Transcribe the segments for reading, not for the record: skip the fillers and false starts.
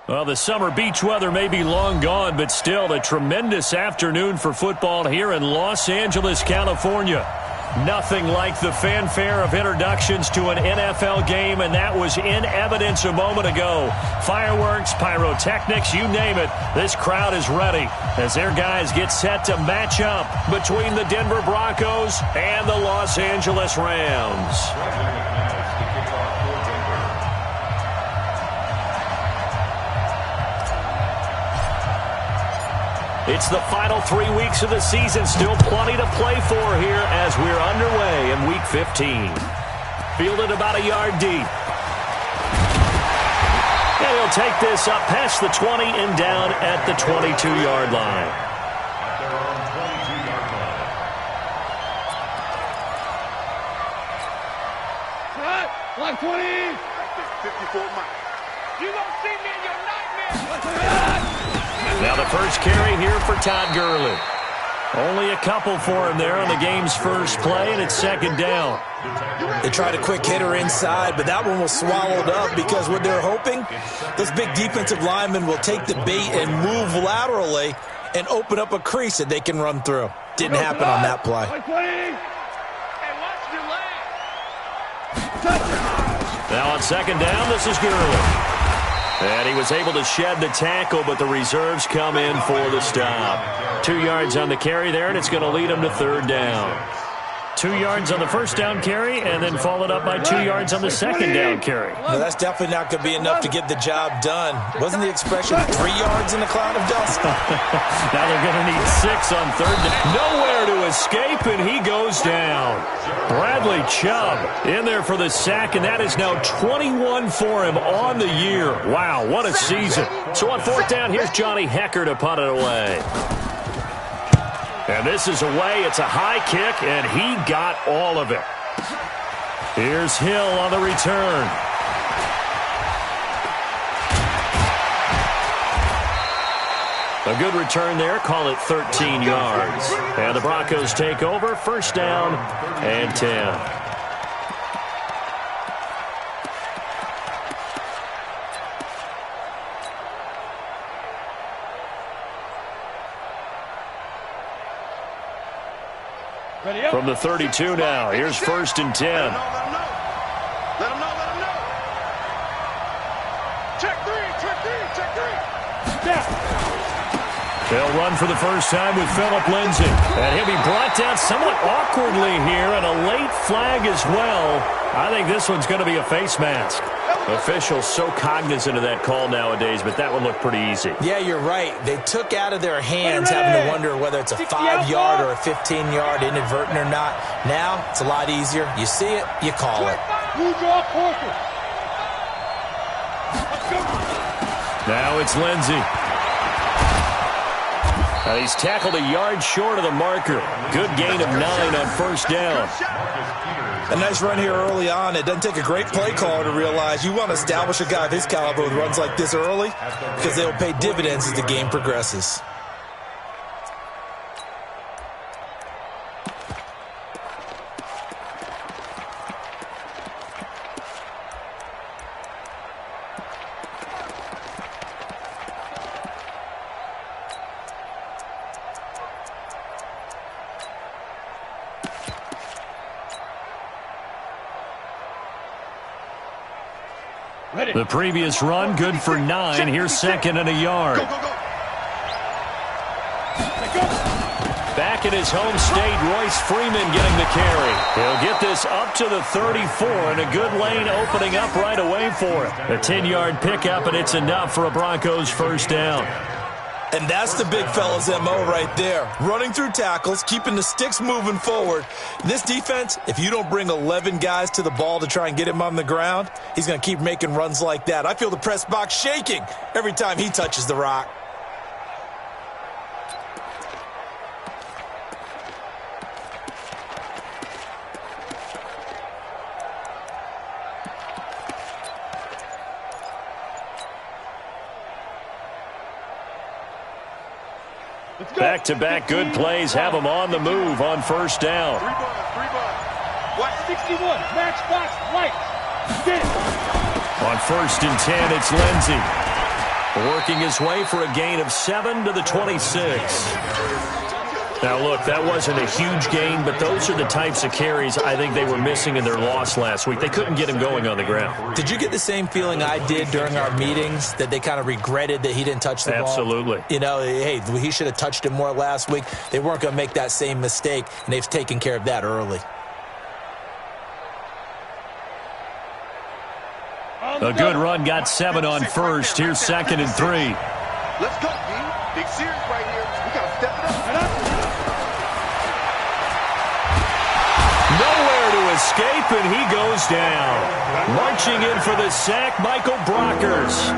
Well, the summer beach weather may be long gone, but still a tremendous afternoon for football here in Los Angeles, California. Nothing like the fanfare of introductions to an NFL game, and that was in evidence a moment ago. Fireworks, pyrotechnics, you name it, this crowd is ready as their guys get set to match up between the Denver Broncos and the Los Angeles Rams. It's the final 3 weeks of the season. Still plenty to play for here as we're underway in Week 15. Fielded about a yard deep. And he'll take this up past the 20 and down at the 22-yard line. Like 20. 54 miles. You don't see me in your nightmares. Now the first carry here for Todd Gurley. Only a couple for him there on the game's first play, and it's second down. They tried a quick hitter inside, but that one was swallowed up because what they're hoping, those big defensive linemen will take the bait and move laterally and open up a crease that they can run through. Didn't happen on that play. Now on second down, this is Gurley. And he was able to shed the tackle, but the reserves come in for the stop. 2 yards on the carry there, and it's going to lead him to third down. 2 yards on the first down carry, and then followed up by 2 yards on the second down carry. No, that's definitely not going to be enough to get the job done. Wasn't the expression 3 yards in a cloud of dust? Now they're going to need 6 on third down. Nowhere to escape, and he goes down. Bradley Chubb in there for the sack, and that is now 21 for him on the year. Wow, what a season. So on fourth down, here's Johnny Hecker to punt it away. And this is away. It's a high kick, and he got all of it. Here's Hill on the return. A good return there. Call it 13 yards. And the Broncos take over. First down and 10. From the 32 now, here's first and 10. Let him know. Check three. They'll run for the first time with Phillip Lindsay. And he'll be brought down somewhat awkwardly here, and a late flag as well. I think this one's going to be a face mask. Officials so cognizant of that call nowadays, but that one looked pretty easy. Yeah, you're right. They took out of their hands having to wonder whether it's a 5-yard or a 15-yard inadvertent or not. Now, it's a lot easier. You see it, you call it. Now it's Lindsay. And he's tackled a yard short of the marker. Good gain of 9 on first down. A nice run here early on. It doesn't take a great play caller to realize you want to establish a guy of his caliber with runs like this early because they'll pay dividends as the game progresses. The previous run, good for 9. Here's second and a yard. Back in his home state, Royce Freeman getting the carry. He'll get this up to the 34, and a good lane opening up right away for him. A 10-yard pickup, and it's enough for a Broncos first down. And that's the big fella's MO right there. Running through tackles, keeping the sticks moving forward. This defense, if you don't bring 11 guys to the ball to try and get him on the ground, he's going to keep making runs like that. I feel the press box shaking every time he touches the rock. Back-to-back good plays have him on the move on first down. Three bucks. What? 61, matchbox lights. Get it. On 1st and 10, it's Lindsey. Working his way for a gain of 7 to the 26. Now, look, that wasn't a huge gain, but those are the types of carries I think they were missing in their loss last week. They couldn't get him going on the ground. Did you get the same feeling I did during our meetings, that they kind of regretted that he didn't touch the ball? Absolutely. You know, hey, he should have touched it more last week. They weren't going to make that same mistake, and they've taken care of that early. A good run got 7 on 1st. Here's 2nd and 3. Let's go, D. Big series right here. We got to step it up. Nowhere to escape, and he goes down. Marching in for the sack, Michael Brockers.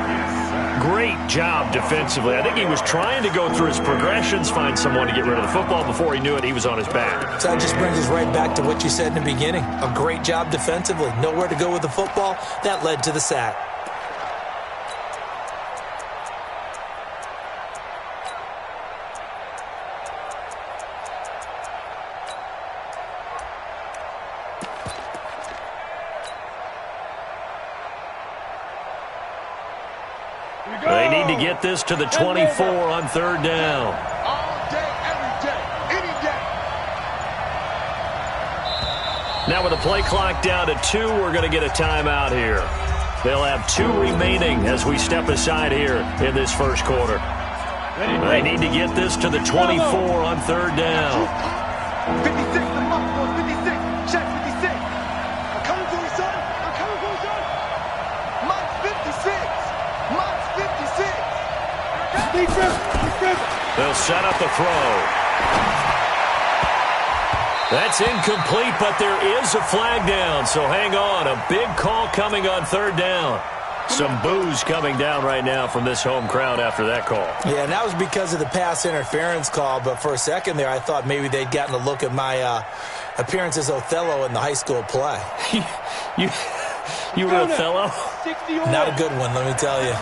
Great job defensively. I think he was trying to go through his progressions, find someone to get rid of the football. Before he knew it, he was on his back. So that just brings us right back to what you said in the beginning. A great job defensively. Nowhere to go with the football. That led to the sack. They need to get this to the 24 on 3rd down. All day, every day, any day. Now with the play clock down to 2, we're going to get a timeout here. They'll have 2 remaining as we step aside here in this first quarter. They need to get this to the 24 on 3rd down. 56 to Mark, 56. Check 56. I'm coming for you, son. I'm coming for you, son. Mark's 56. Mark's 56. They'll set up the throw. That's incomplete, but there is a flag down, so hang on. A big call coming on 3rd down. Some boos coming down right now from this home crowd after that call. Yeah, and that was because of the pass interference call, but for a second there I thought maybe they'd gotten a look at my appearance as Othello in the high school play. You were Othello? Not a good one, let me tell you.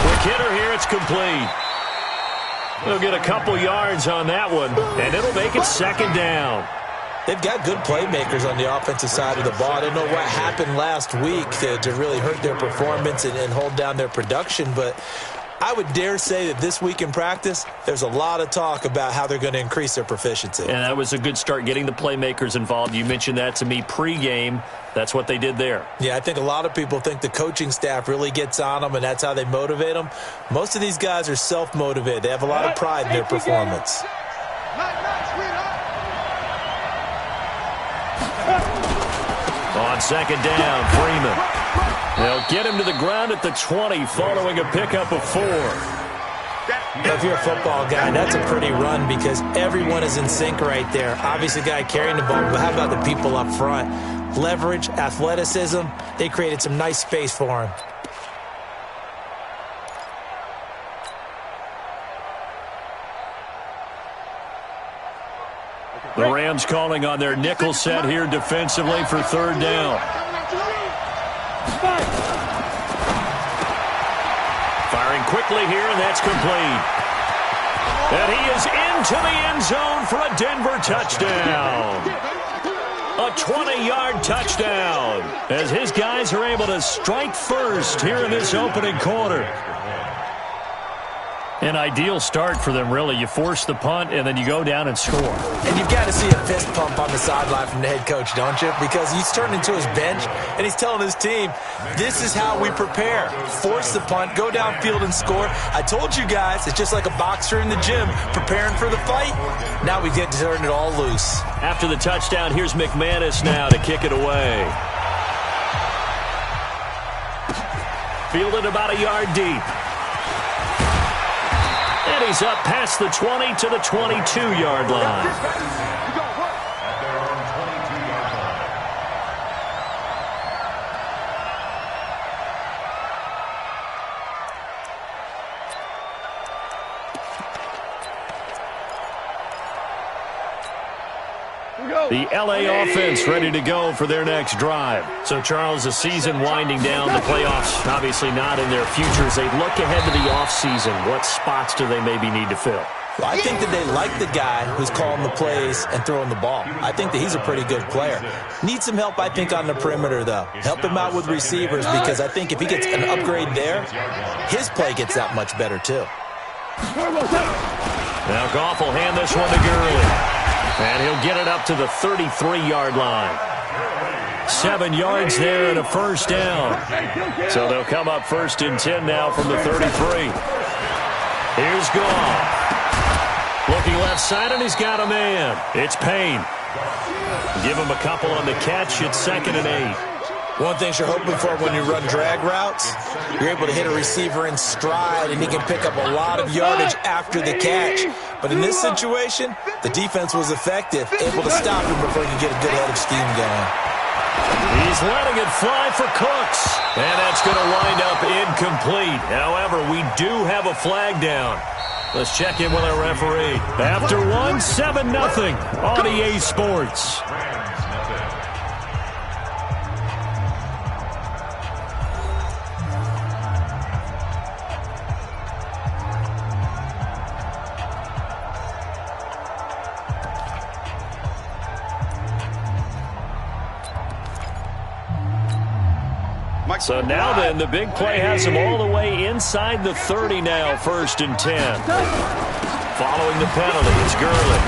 Quick hitter here, it's complete. They'll get a couple yards on that one, and it'll make it 2nd down. They've got good playmakers on the offensive side of the ball. I don't know what happened last week to really hurt their performance and hold down their production, but I would dare say that this week in practice, there's a lot of talk about how they're going to increase their proficiency. And that was a good start, getting the playmakers involved. You mentioned that to me pregame. That's what they did there. Yeah, I think a lot of people think the coaching staff really gets on them, and that's how they motivate them. Most of these guys are self-motivated. They have a lot of pride in their performance. On 2nd down, Freeman. They'll get him to the ground at the 20 following a pickup of 4. If you're a football guy, that's a pretty run because everyone is in sync right there. Obviously, the guy carrying the ball, but how about the people up front? Leverage, athleticism, they created some nice space for him. The Rams calling on their nickel set here defensively for 3rd down. Firing quickly here, and that's complete. And he is into the end zone for a Denver touchdown. A 20-yard touchdown as his guys are able to strike first here in this opening quarter. An ideal start for them, really. You force the punt, and then you go down and score. And you've got to see a fist pump on the sideline from the head coach, don't you? Because he's turned into his bench, and he's telling his team, this is how we prepare. Force the punt, go downfield and score. I told you guys, it's just like a boxer in the gym preparing for the fight. Now we get to turn it all loose. After the touchdown, here's McManus now to kick it away. Fielded about a yard deep. And he's up past the 20 to the 22-yard line. The LA offense ready to go for their next drive. So, Charles, the season winding down, the playoffs obviously not in their futures. They look ahead to the offseason. What spots do they maybe need to fill? Well, I think that they like the guy who's calling the plays and throwing the ball. I think that he's a pretty good player. Needs some help, I think, on the perimeter, though. Help him out with receivers, because I think if he gets an upgrade there, his play gets that much better, too. Now Goff will hand this one to Gurley. And he'll get it up to the 33-yard line. 7 yards there and a first down. So they'll come up 1st and 10 now from the 33. Here's Goff. Looking left side, and he's got a man. It's Payne. Give him a couple on the catch. It's 2nd and 8. One thing you're hoping for when you run drag routes, you're able to hit a receiver in stride, and he can pick up a lot of yardage after the catch. But in this situation, the defense was effective, able to stop him before he could get a good head of steam going. He's letting it fly for Cooks. And that's going to wind up incomplete. However, we do have a flag down. Let's check in with our referee. After 1, 7-0 on EA Sports. So now then, the big play has him all the way inside the 30 now, 1st and 10. Following the penalty, it's Gurley.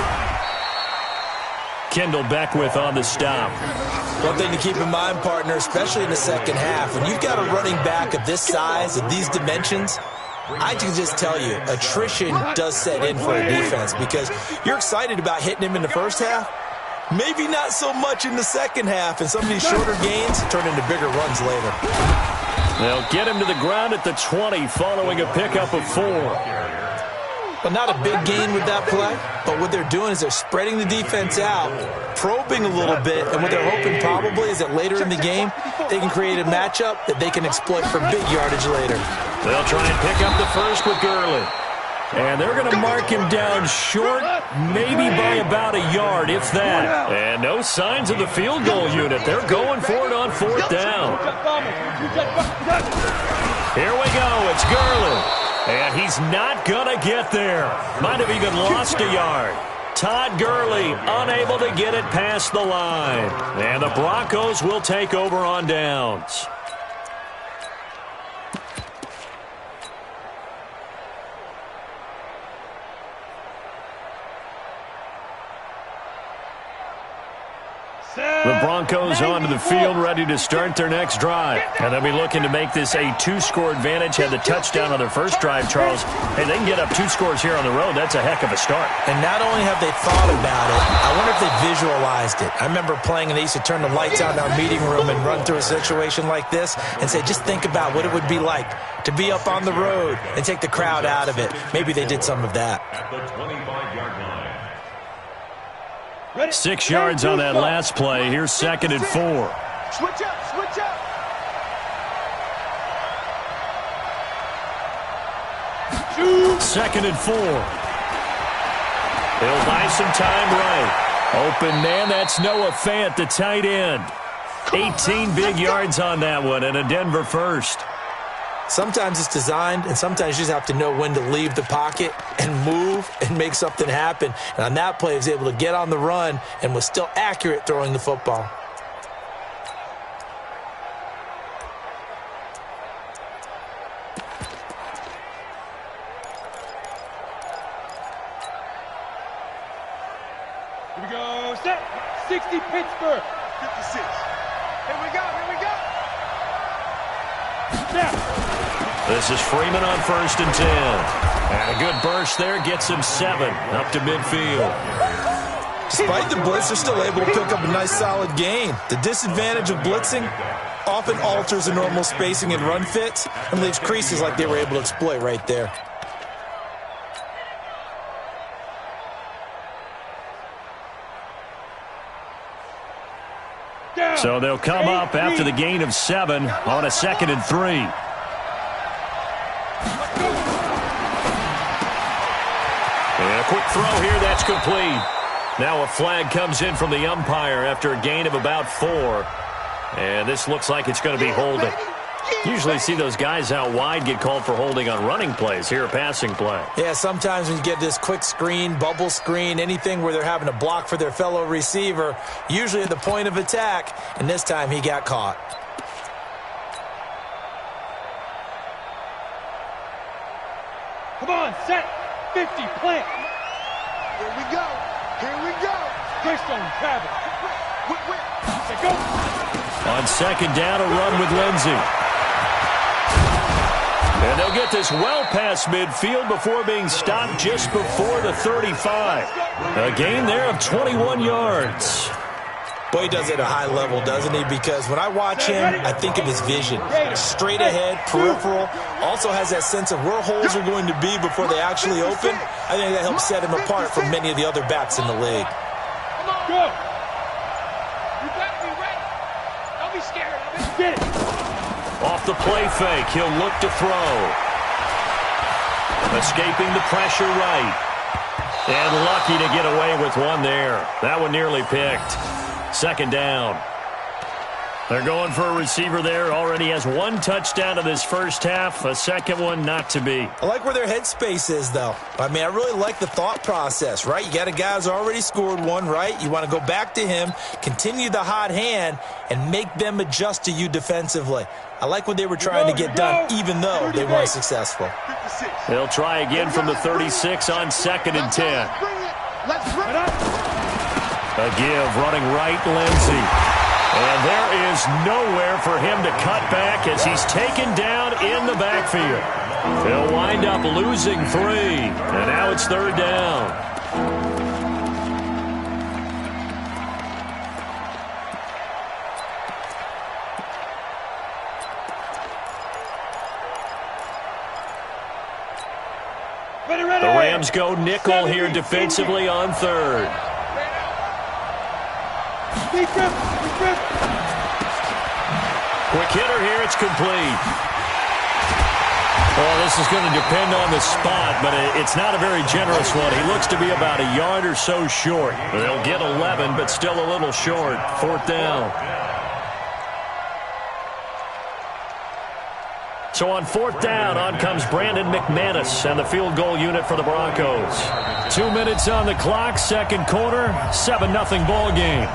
Kendall Beckwith on the stop. One thing to keep in mind, partner, especially in the second half, when you've got a running back of this size, of these dimensions, I can just tell you, attrition does set in for a defense, because you're excited about hitting him in the first half. Maybe not so much in the second half, and some of these shorter gains turn into bigger runs later. They'll get him to the ground at the 20 following a pickup of 4. But not a big gain with that play, but what they're doing is they're spreading the defense out, probing a little bit, and what they're hoping probably is that later in the game, they can create a matchup that they can exploit for big yardage later. They'll try and pick up the first with Gurley. And they're going to mark him down short, maybe by about a yard, if that. And no signs of the field goal unit. They're going for it on 4th down. Here we go. It's Gurley. And he's not going to get there. Might have even lost a yard. Todd Gurley unable to get it past the line. And the Broncos will take over on downs. The Broncos onto the field, ready to start their next drive. And they'll be looking to make this a 2-score advantage. Had the touchdown on their first drive, Charles. Hey, they can get up 2 scores here on the road. That's a heck of a start. And not only have they thought about it, I wonder if they visualized it. I remember playing, and they used to turn the lights out in our meeting room and run through a situation like this and say, just think about what it would be like to be up on the road and take the crowd out of it. Maybe they did some of that. At the 25-yard line. 6 yards on that last play. Here's 2nd and 4. Switch up, switch up. 2nd and 4. He'll buy some time right. Open man, that's Noah Fant, the tight end. 18 big yards on that one, and a Denver first. Sometimes it's designed, and sometimes you just have to know when to leave the pocket and move and make something happen. And on that play, he was able to get on the run and was still accurate throwing the football. Here we go, set. 60 Pittsburgh. 56. Here we go, here we go. Snap. This is Freeman on 1st and 10. And a good burst there gets him 7 up to midfield. Despite the blitz, they're still able to pick up a nice solid gain. The disadvantage of blitzing often alters the normal spacing and run fits and leaves creases like they were able to exploit right there. So they'll come up after the gain of 7 on a 2nd and 3. And a quick throw here, that's complete. Now a flag comes in from the umpire after a gain of about 4. And this looks like it's going to be holding. Usually see those guys out wide get called for holding on running plays. Here, a passing play. Yeah, sometimes when you get this quick screen, bubble screen, anything where they're having to block for their fellow receiver, usually at the point of attack, and this time he got caught. Come on, set. 50, plant. Here we go. Here we go. Christian, Travis. Go. On second down, a run with Lindsey. And they'll get this well past midfield before being stopped just before the 35. A gain there of 21 yards. Boy, he does it at a high level, doesn't he? Because when I watch him, I think of his vision. Straight ahead, peripheral. Also has that sense of where holes are going to be before they actually open. I think that helps set him apart from many of the other backs in the league. Go. You better be ready. Don't be scared. Get it. Off the play fake, he'll look to throw. Escaping the pressure right. And lucky to get away with one there. That one nearly picked. Second down. They're going for a receiver there. Already has one touchdown in this first half. A second one not to be. I like where their headspace is, though. I mean, I really like the thought process, right? You got a guy who's already scored one, right? You want to go back to him, continue the hot hand, and make them adjust to you defensively. I like what they were trying to get done, even though they weren't successful. They'll try again from the 36 on second and 10. A give, running right, Lindsey. And there is nowhere for him to cut back as he's taken down in the backfield. He'll wind up losing 3, and now it's third down. The Rams go nickel here defensively on third. Quick hitter here, it's complete. Well, this is going to depend on the spot, but it's not a very generous one. He looks to be about a yard or so short. They'll get 11, but still a little short. Fourth down. So on fourth down, on comes Brandon McManus and the field goal unit for the Broncos. 2 minutes on the clock, second quarter, 7-0 ball game.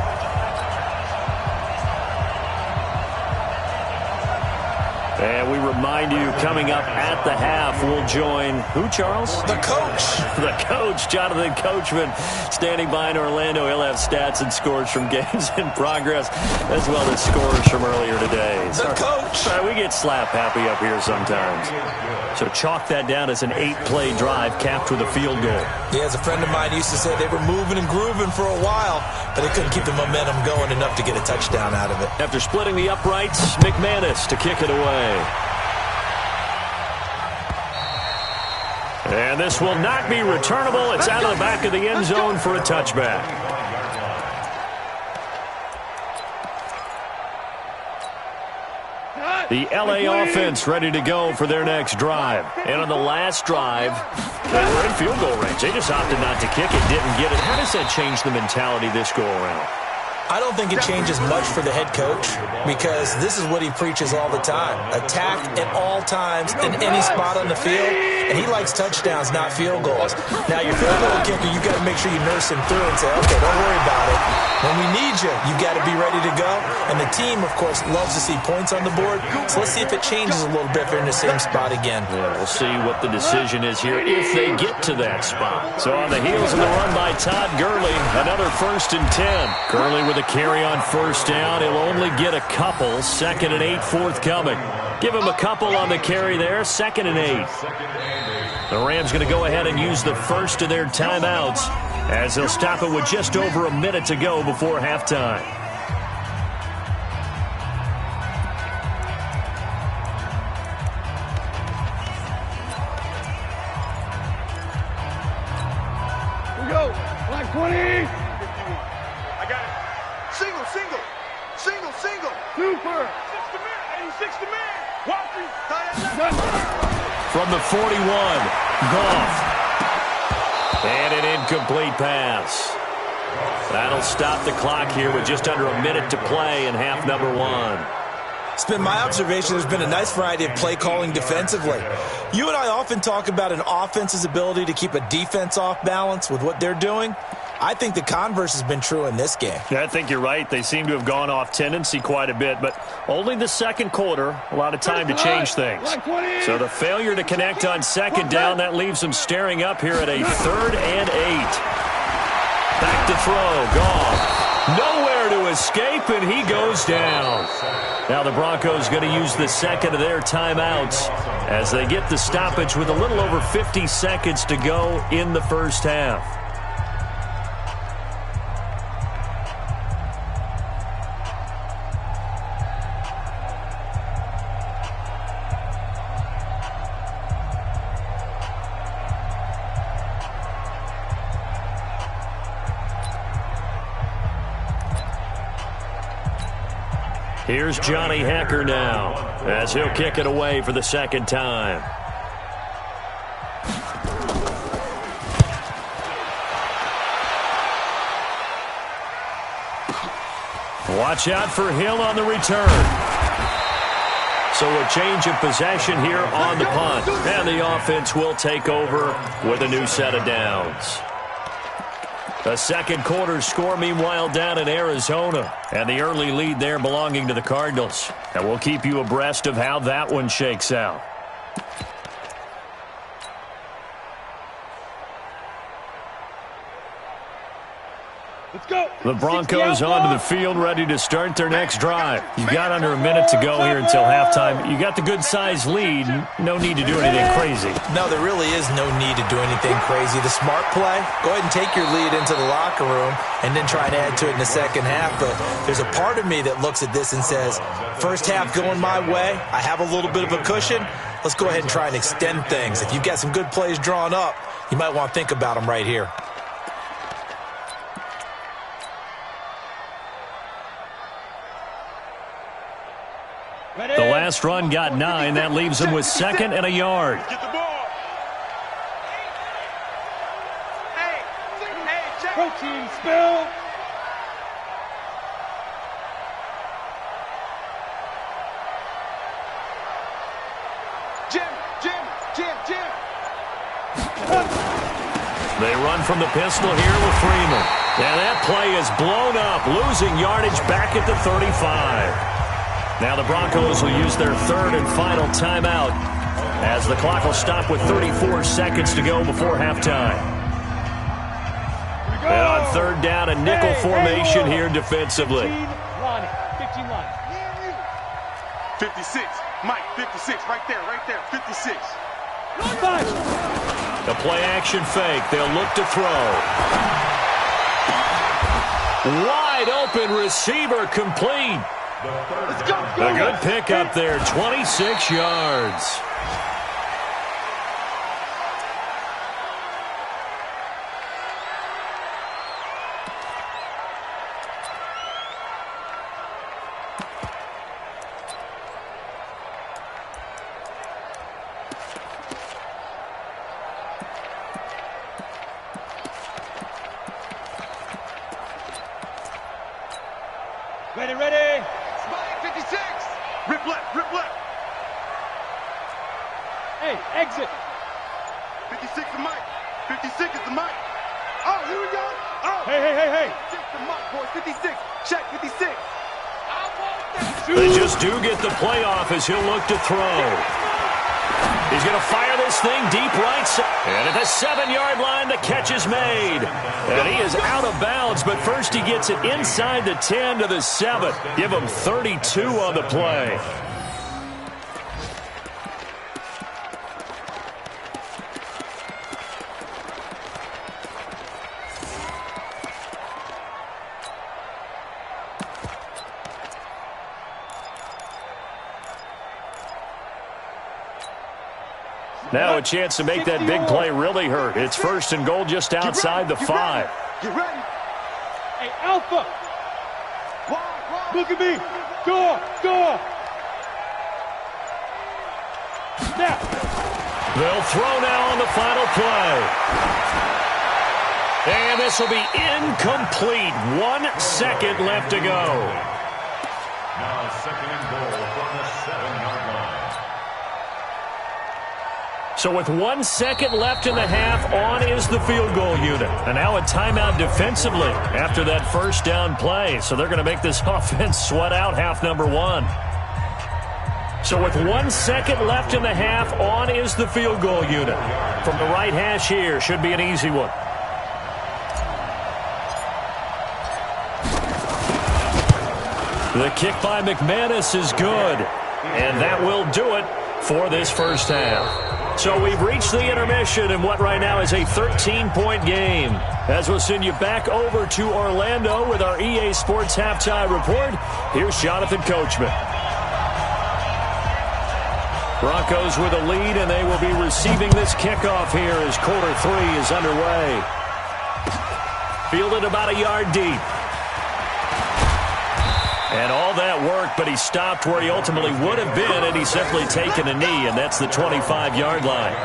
And we remind you, coming up at the half, we'll join who, Charles? The coach. The coach, Jonathan Coachman, standing by in Orlando. He'll have stats and scores from games in progress, as well as scores from earlier today. The coach. We get slap happy up here sometimes. So chalk that down as an 8-play drive capped with a field goal. Yeah, as a friend of mine used to say, they were moving and grooving for a while, but they couldn't keep the momentum going enough to get a touchdown out of it. After splitting the uprights, McManus to kick it away. And this will not be returnable. It's out of the back of the end zone for a touchback. The LA offense ready to go for their next drive. And on the last drive, they were in field goal range. They just opted not to kick it, didn't get it. How does that change the mentality this go around? I don't think it changes much for the head coach because this is what he preaches all the time. Attack at all times in any spot on the field, and he likes touchdowns, not field goals. Now, your field goal kicker, you've got to make sure you nurse him through and say, okay, don't worry about it. When we need you, you've got to be ready to go. And the team, of course, loves to see points on the board. So let's see if it changes a little bit if they're in the same spot again. Yeah, we'll see what the decision is here if they get to that spot. So on the heels of the run by Todd Gurley, another 1st and 10. Gurley with a carry on first down. He'll only get a couple. 2nd and 8 forthcoming. Give him a couple on the carry there. 2nd and 8. The Rams going to go ahead and use the first of their timeouts as they'll stop it with just over a minute to go before halftime. Here we go. Black 20. I got it. Single, single. Single, single. Super. 86 to man. Walking. From the 41, Goff. And an incomplete pass. That'll stop the clock here with just under a minute to play in half number 1. It's been my observation there's been a nice variety of play calling defensively. You and I often talk about an offense's ability to keep a defense off balance with what they're doing. I think the converse has been true in this game. Yeah, I think you're right. They seem to have gone off tendency quite a bit, but only the second quarter, a lot of time to change things. So the failure to connect on second down, that leaves them staring up here at a 3rd and 8. Back to throw, gone. Nowhere to escape, and he goes down. Now the Broncos going to use the second of their timeouts as they get the stoppage with a little over 50 seconds to go in the first half. Here's Johnny Hecker now as he'll kick it away for the second time. Watch out for Hill on the return. So a change of possession here on the punt. And the offense will take over with a new set of downs. The second quarter score, meanwhile, down in Arizona. And the early lead there belonging to the Cardinals. And we'll keep you abreast of how that one shakes out. Let's go. The Broncos onto the field, ready to start their next drive. You've got under a minute to go here until halftime. You got the good-sized lead. No need to do anything crazy. No, there really is no need to do anything crazy. The smart play, go ahead and take your lead into the locker room and then try and add to it in the second half. But there's a part of me that looks at this and says, first half going my way, I have a little bit of a cushion. Let's go ahead and try and extend things. If you've got some good plays drawn up, you might want to think about them right here. The last run got 9. That leaves them with 2nd and a yard. Get the ball. Hey, protein spill. Jim. They run from the pistol here with Freeman. And that play is blown up, losing yardage back at the 35. Now the Broncos will use their 3rd and final timeout as the clock will stop with 34 seconds to go before halftime. And on 3rd down, a nickel formation here defensively. 15 line. 56. Mike, 56. Right there. 56. The play-action fake. They'll look to throw. Wide open receiver complete. Let's go. A good pickup there, 26 yards. Ready. 56. Rip left. Hey, exit. 56 is Mike. 56 is the Mike. Oh, here we go. Oh. Hey. 56 the Mike, boys. 56. Check 56. They just do get the playoff as he'll look to throw. He's going to fire this thing deep right side. And at the 7-yard line, the catch is made. And he is out of bounds, but first he gets it inside the 10 to the 7. Give him 32 on the play. Now a chance to make that big play really hurt. It's 1st and goal just outside the 5. Get ready. Hey, Alpha. Look at me. Go. Snap. They'll throw now on the final play. And this will be incomplete. 1 second left to go. Now second and goal from the 7-yard line. So with 1 second left in the half, on is the field goal unit. And now a timeout defensively after that first down play. So they're going to make this offense sweat out half number one. So with 1 second left in the half, on is the field goal unit. From the right hash here, should be an easy one. The kick by McManus is good. And that will do it for this first half. So we've reached the intermission in what right now is a 13-point game. As we'll send you back over to Orlando with our EA Sports Halftime Report, here's Jonathan Coachman. Broncos with a lead, and they will be receiving this kickoff here as quarter 3 is underway. Fielded about a yard deep. And all that work, but he stopped where he ultimately would have been, and he's simply taken a knee, and that's the 25-yard line.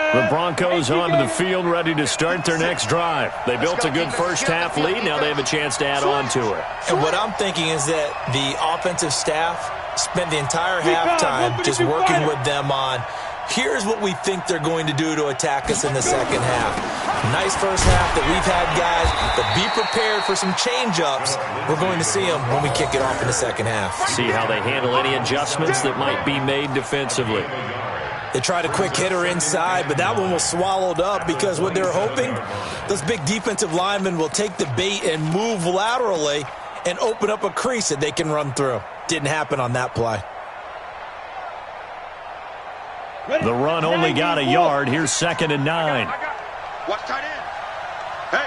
The Broncos onto the field, ready to start their next drive. They built a good first-half lead. Now they have a chance to add on to it. And what I'm thinking is that the offensive staff spent the entire halftime just working with them on, here's what we think they're going to do to attack us in the second half. Nice first half that we've had, guys, but be prepared for some change-ups. We're going to see them when we kick it off in the second half. See how they handle any adjustments that might be made defensively. They tried a quick hitter inside, but that one was swallowed up because what they're hoping, those big defensive linemen will take the bait and move laterally and open up a crease that they can run through. Didn't happen on that play. The run only got a yard. Here's 2nd and 9. Watch tight end. Hey.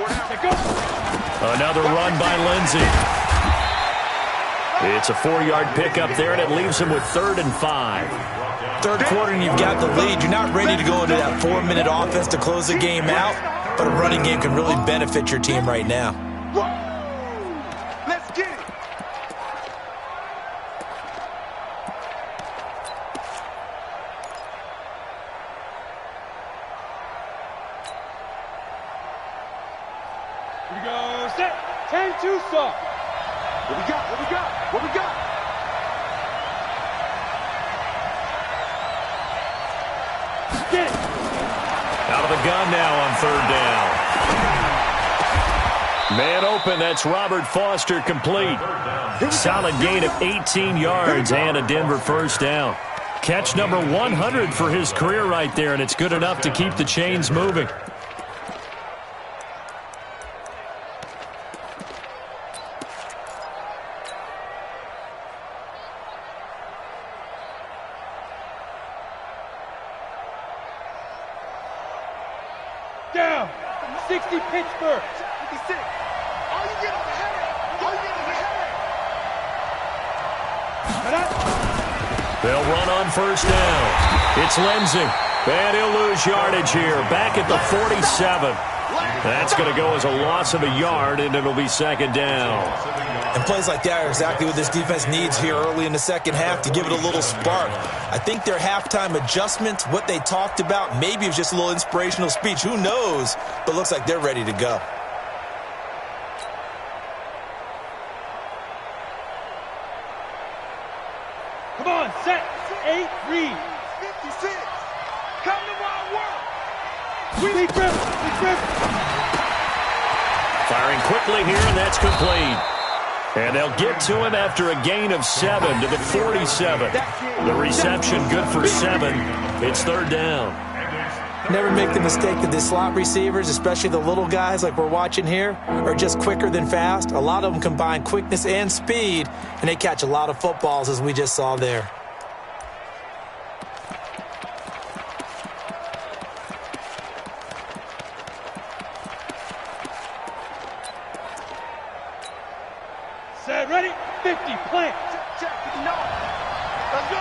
4 down. Another run by Lindsey. It's a 4-yard pickup there, and it leaves him with 3rd and 5. Third quarter and you've got the lead. You're not ready to go into that 4-minute offense to close the game out, but a running game can really benefit your team right now. Let's get it. Here we go. Set. 10-2 stop. What we got? Out of the gun now on 3rd down. Man open, that's Robert Foster complete. Solid gain of 18 yards and a Denver first down. Catch number 100 for his career right there, and it's good enough to keep the chains moving. Down. 60 Pittsburgh. 56. All you get is a headache. They'll run on first down. It's Lindsey. And he'll lose yardage here. Back at the 47. That's going to go as a loss of a yard, and it'll be 2nd down. And plays like that are exactly what this defense needs here early in the second half to give it a little spark. I think their halftime adjustments, what they talked about, maybe it was just a little inspirational speech. Who knows? But looks like they're ready to go. Come on, set. 8, read. 56. Come to wild world. We grip. Firing quickly here, and that's complete. And they'll get to him after a gain of 7 to the 47. The reception good for 7. It's 3rd down. Never make the mistake that the slot receivers, especially the little guys like we're watching here, are just quicker than fast. A lot of them combine quickness and speed, and they catch a lot of footballs as we just saw there. Set, ready, 50, plant. Check, no. Let's go.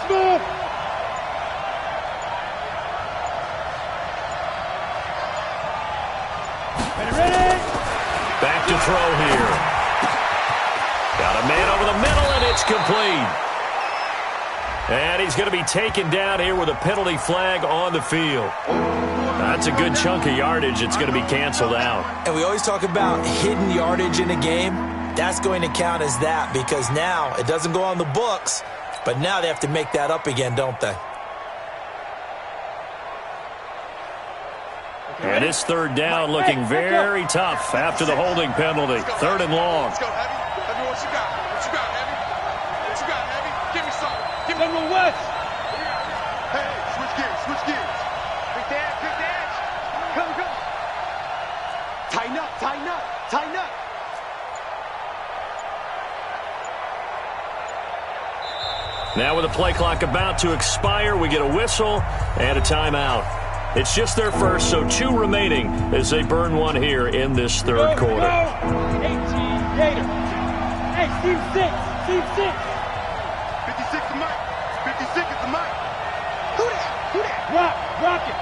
Smooth. Ready. Back to throw here. It's complete. And he's going to be taken down here with a penalty flag on the field. That's a good chunk of yardage. It's going to be canceled out. And we always talk about hidden yardage in a game. That's going to count as that because now it doesn't go on the books, but now they have to make that up again, don't they? And this third down looking very tough after the holding penalty. Third and long. Let's go, Heavy. Heavy, what you got? What you got, Heavy? What you got, Heavy? Give me some. Give me one. West. Hey, switch gears. Quick dash. Come. Tighten up. Now with the play clock about to expire, we get a whistle and a timeout. It's just their first, so 2 remaining as they burn one here in this third quarter. 18 Gator. Hey, Steve 6. 56 to Mike. 56 is the Mike. Who that? Rock it.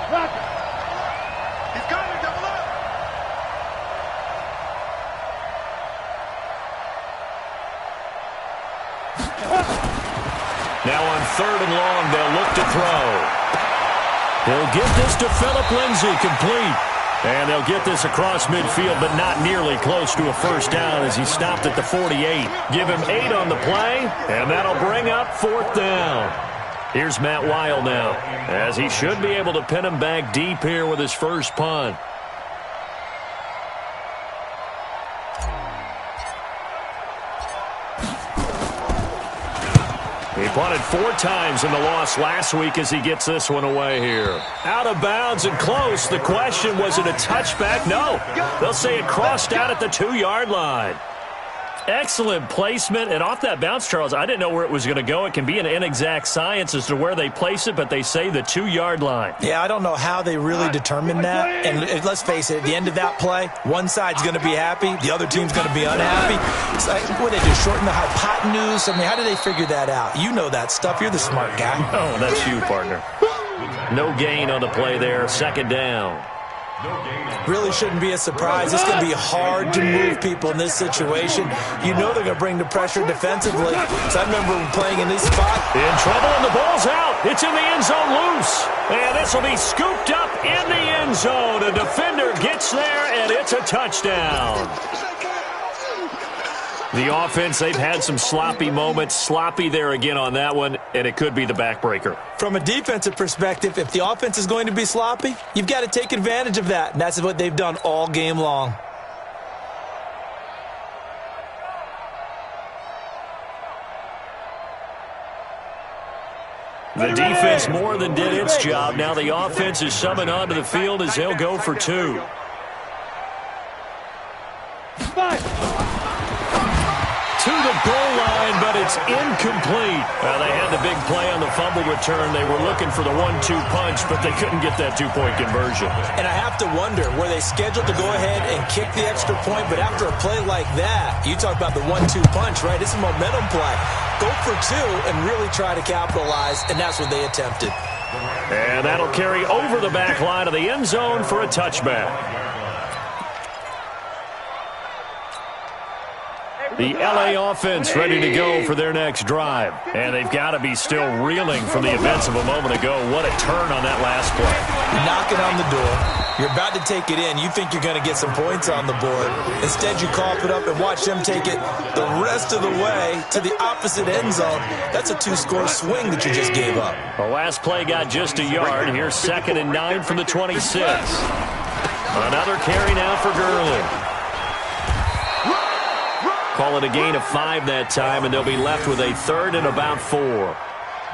He's got it. Double up. Now on third and long, they'll look to throw. He'll get this to Phillip Lindsay, complete. And they'll get this across midfield, but not nearly close to a first down as he stopped at the 48. Give him 8 on the play, and that'll bring up 4th down. Here's Matt Weil now, as he should be able to pin him back deep here with his first punt. He punted 4 times in the loss last week as he gets this one away here. Out of bounds and close. The question, was it a touchback? No. They'll say it crossed out at the 2-yard line. Excellent placement, and off that bounce, Charles, I didn't know where it was going to go. It can be an inexact science as to where they place it, but they say the 2-yard line. Yeah, I don't know how they really determined that. And let's face it, at the end of that play, one side's going to be happy, the other team's going to be unhappy. It's like, what they do, shorten the hypotenuse? I mean, how do they figure that out? You know that stuff. You're the smart guy. Oh, that's you, partner. No gain on the play there. Second down. Really shouldn't be a surprise. It's going to be hard to move people in this situation. You know they're going to bring the pressure defensively. So I remember playing in this spot. In trouble, and the ball's out. It's in the end zone loose. And this will be scooped up in the end zone. A defender gets there, and it's a touchdown. The offense, they've had some sloppy moments. Sloppy there again on that one, and it could be the backbreaker. From a defensive perspective, if the offense is going to be sloppy, you've got to take advantage of that, and that's what they've done all game long. The defense more than did its job. Now the offense is summoned onto the field as they'll go for 2. To the goal line, but it's incomplete. Well, they had the big play on the fumble return. They were looking for the 1-2 punch, but they couldn't get that 2-point conversion. And I have to wonder, were they scheduled to go ahead and kick the extra point? But after a play like that, you talk about the 1-2 punch, right? It's a momentum play. Go for 2 and really try to capitalize, and that's what they attempted. And that'll carry over the back line of the end zone for a touchback. The LA offense ready to go for their next drive. And they've got to be still reeling from the events of a moment ago. What a turn on that last play. You're knocking on the door. You're about to take it in. You think you're going to get some points on the board. Instead, you cough it up and watch them take it the rest of the way to the opposite end zone. That's a 2-score swing that you just gave up. The last play got just a yard. Here's 2nd and 9 from the 26. Another carry now for Gurley. Call it a gain of 5 that time, and they'll be left with a 3rd and about 4.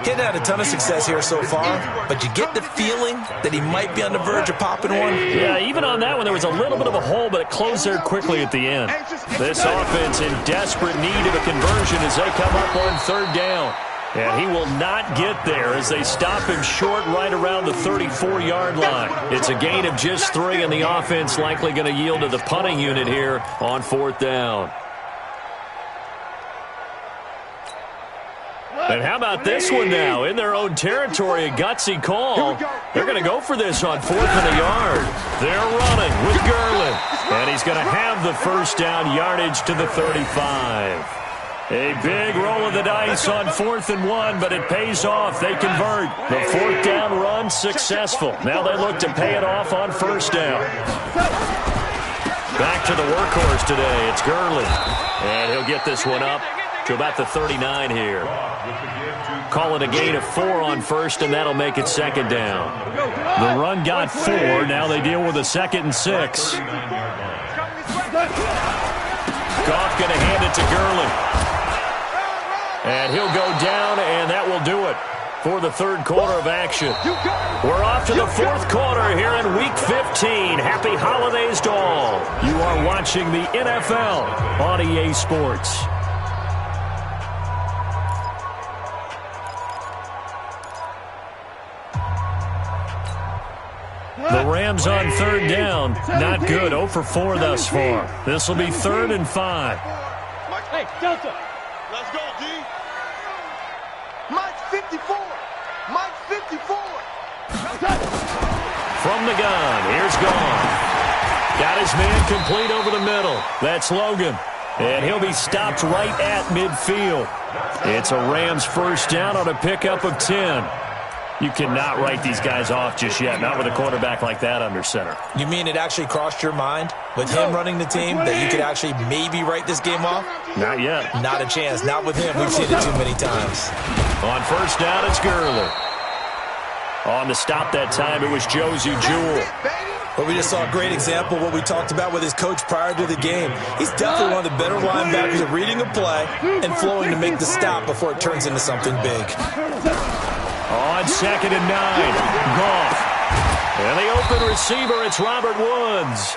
Getting had a ton of success here so far, but you get the feeling that he might be on the verge of popping one. Yeah, even on that one, there was a little bit of a hole, but it closed there quickly at the end. This offense in desperate need of a conversion as they come up on 3rd down. And he will not get there as they stop him short right around the 34-yard line. It's a gain of just 3, and the offense likely going to yield to the punting unit here on 4th down. And how about this one now? In their own territory, a gutsy call. They're going to go for this on 4th and a yard. They're running with Gurley. And he's going to have the first down, yardage to the 35. A big roll of the dice on 4th and 1, but it pays off. They convert. The 4th down run successful. Now they look to pay it off on 1st down. Back to the workhorse today. It's Gurley. And he'll get this one up to about the 39 here. Call it a gain of 4 on 1st, and that'll make it 2nd down. The run got 4. Now they deal with a 2nd and 6. Goff going to hand it to Gurley. And he'll go down, and that will do it for the 3rd quarter of action. We're off to the 4th quarter here in Week 15. Happy holidays to all. You are watching the NFL on EA Sports. The Rams on 3rd down. Not good. 0 for 4 thus far. This will be 3rd and 5. Hey, Delta. Let's go, D. Mike's 54. Mike's 54. From the gun, here's Goff. Got his man complete over the middle. That's Logan. And he'll be stopped right at midfield. It's a Rams 1st down on a pickup of 10. You cannot write these guys off just yet, not with a quarterback like that under center. You mean it actually crossed your mind with him running the team that you could actually maybe write this game off? Not yet. Not a chance. Not with him. We've seen it too many times. On 1st down, it's Gurley. On the stop that time, it was Josie Jewell. But we just saw a great example of what we talked about with his coach prior to the game. He's definitely one of the better linebackers at reading a play and flowing to make the stop before it turns into something big. On 2nd and 9, Goff. And the open receiver, it's Robert Woods.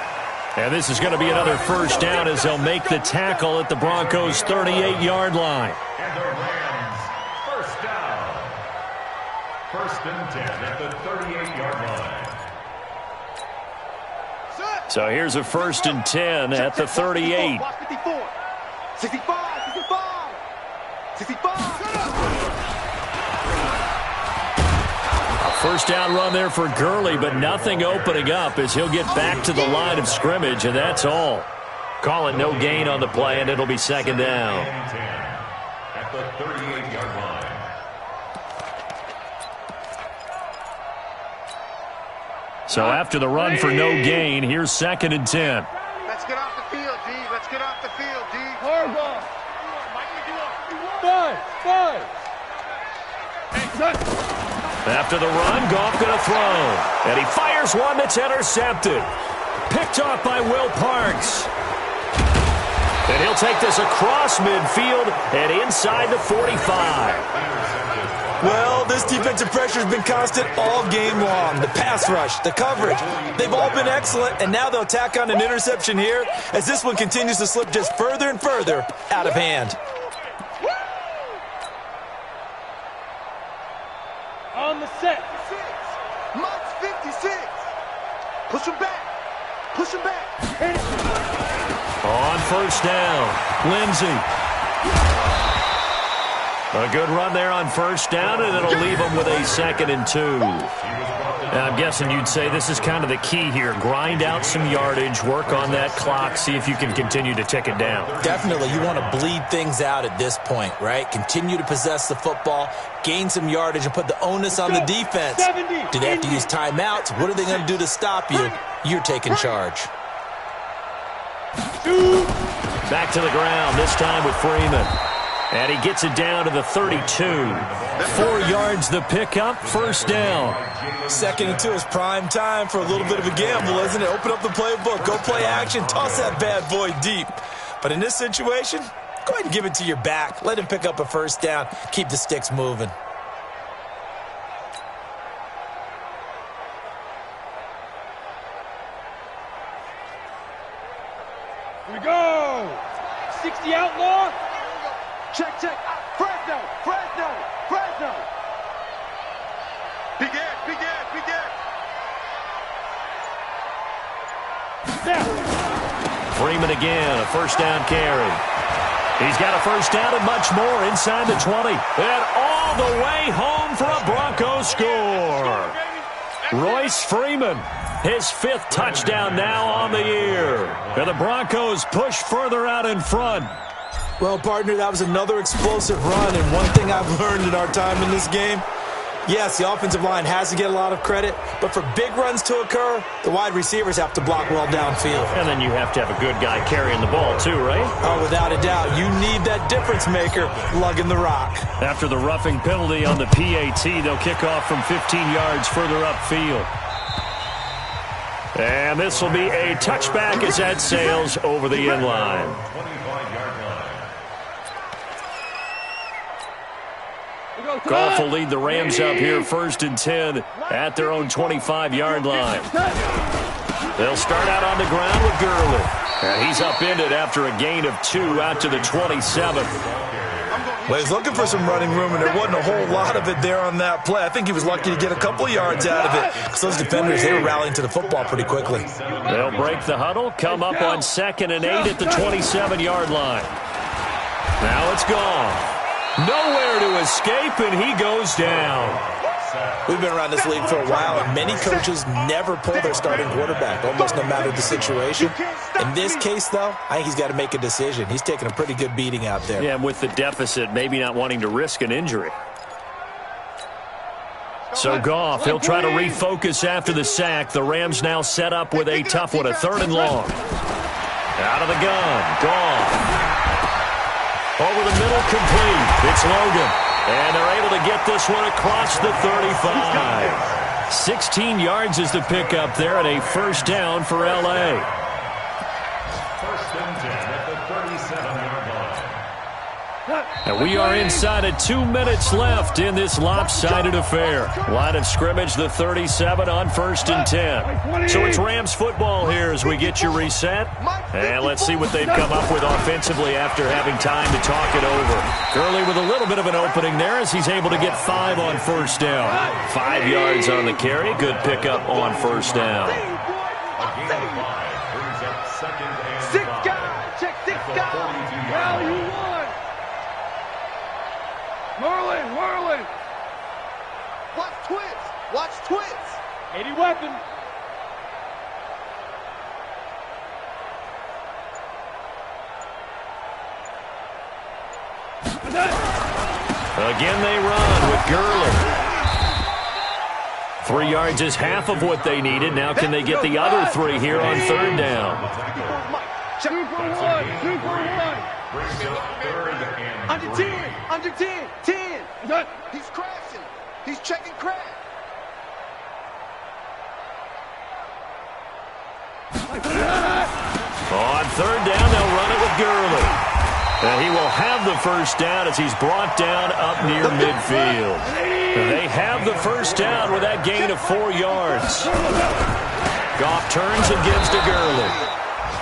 And this is going to be another 1st down as they'll make the tackle at the Broncos' 38-yard line. And the Rams, 1st down. 1st and 10 at the 38-yard line. So here's a 1st and 10 at the 38. 54. 65. 65. 65. 1st down run there for Gurley, but nothing opening up as he'll get back to the line of scrimmage, and that's all. Call it no gain on the play, and it'll be 2nd down. At the 38-yard line. So after the run for no gain, here's 2nd and 10. Let's get off the field, D. Let's get off the field, D. Harbaugh. 5. After the run, Goff going to throw. And he fires one that's intercepted. Picked off by Will Parks. And he'll take this across midfield and inside the 45. Well, this defensive pressure has been constant all game long. The pass rush, the coverage, they've all been excellent, and now they'll tack on an interception here as this one continues to slip just further and further out of hand. On the set. Mike's 56. Push him back. Push him back. On 1st down, Lindsey. A good run there on 1st down, and it'll leave them with a 2nd and 2. Now, I'm guessing you'd say this is kind of the key here. Grind out some yardage, work on that clock, see if you can continue to tick it down. Definitely. You want to bleed things out at this point, right? Continue to possess the football, gain some yardage, and put the onus on the defense. Do they have to use timeouts? What are they going to do to stop you? You're taking charge. Back to the ground, this time with Freeman. And he gets it down to the 32. 4 yards the pickup, 1st down. 2nd and 2 is prime time for a little bit of a gamble, isn't it? Open up the playbook, go play action, toss that bad boy deep. But in this situation, go ahead and give it to your back. Let him pick up a 1st down. Keep the sticks moving. Here we go. 60 outlaw. Check. Fresno. Big Ed. Now. Freeman again, a 1st down carry. He's got a 1st down and much more inside the 20. And all the way home for a Broncos score. Royce Freeman, his 5th touchdown now on the year. And the Broncos push further out in front. Well, partner, that was another explosive run, and one thing I've learned in our time in this game, yes, the offensive line has to get a lot of credit, but for big runs to occur, the wide receivers have to block well downfield. And then you have to have a good guy carrying the ball too, right? Oh, without a doubt. You need that difference maker lugging the rock. After the roughing penalty on the PAT, they'll kick off from 15 yards further upfield. And this will be a touchback as that sails over the end line. 25-yard line. Goff will lead the Rams up here 1st and 10 at their own 25-yard line. They'll start out on the ground with Gurley. And he's upended after a gain of 2 out to the 27. Well, he's looking for some running room, and there wasn't a whole lot of it there on that play. I think he was lucky to get a couple of yards out of it, because those defenders, they were rallying to the football pretty quickly. They'll break the huddle, come up on 2nd and 8 at the 27-yard line. Now it's gone. Nowhere to escape, and he goes down. We've been around this league for a while, and many coaches never pull their starting quarterback, almost no matter the situation. In this case, though, I think he's got to make a decision. He's taking a pretty good beating out there. Yeah, and with the deficit, maybe not wanting to risk an injury. So Goff, he'll try to refocus after the sack. The Rams now set up with a tough one, a 3rd and long. Out of the gun, Goff. Over the middle, complete. It's Logan. And they're able to get this one across the 35. 16 yards is the pickup there, and a 1st down for L.A. 1st and 10 at the 37-yard line. And we are inside of 2 minutes left in this lopsided affair. Line of scrimmage, the 37 on 1st and 10. So it's Rams football here as we get you reset. And let's see what they've come up with offensively after having time to talk it over. Gurley with a little bit of an opening there as he's able to get 5 on 1st down. 5 yards on the carry. Good pickup on 1st down. A gain of 5 brings up 2nd and 5. 6 guys. Check 6 guys. Well, you won. Whirling. Watch twits. Watch twits. 80 weapon. Again they run with Gurley. 3 yards is half of what they needed. Now can they get the other 3 here on 3rd down? 2 for 1. 2 for 1. Brings up 3rd and Under 3. 10. Under 10. 10. He's crashing. He's checking crash. On 3rd down, they'll run it with Gurley. And he will have the 1st down as he's brought down up near midfield. They have the 1st down with that gain of 4 yards. Goff turns and gives to Gurley.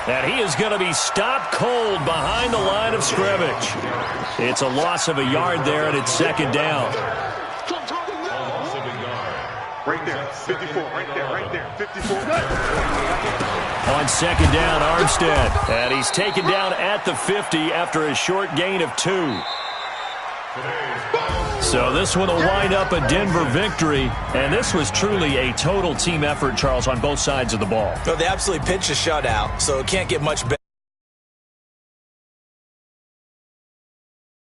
And he is going to be stopped cold behind the line of scrimmage. It's a loss of a yard there, and it's 2nd down. Right there. 54. Right there. 54. On 2nd down, Armstead. And he's taken down at the 50 after a short gain of 2. So this one will wind up a Denver victory. And this was truly a total team effort, Charles, on both sides of the ball. So they absolutely pitched a shutout, so it can't get much better.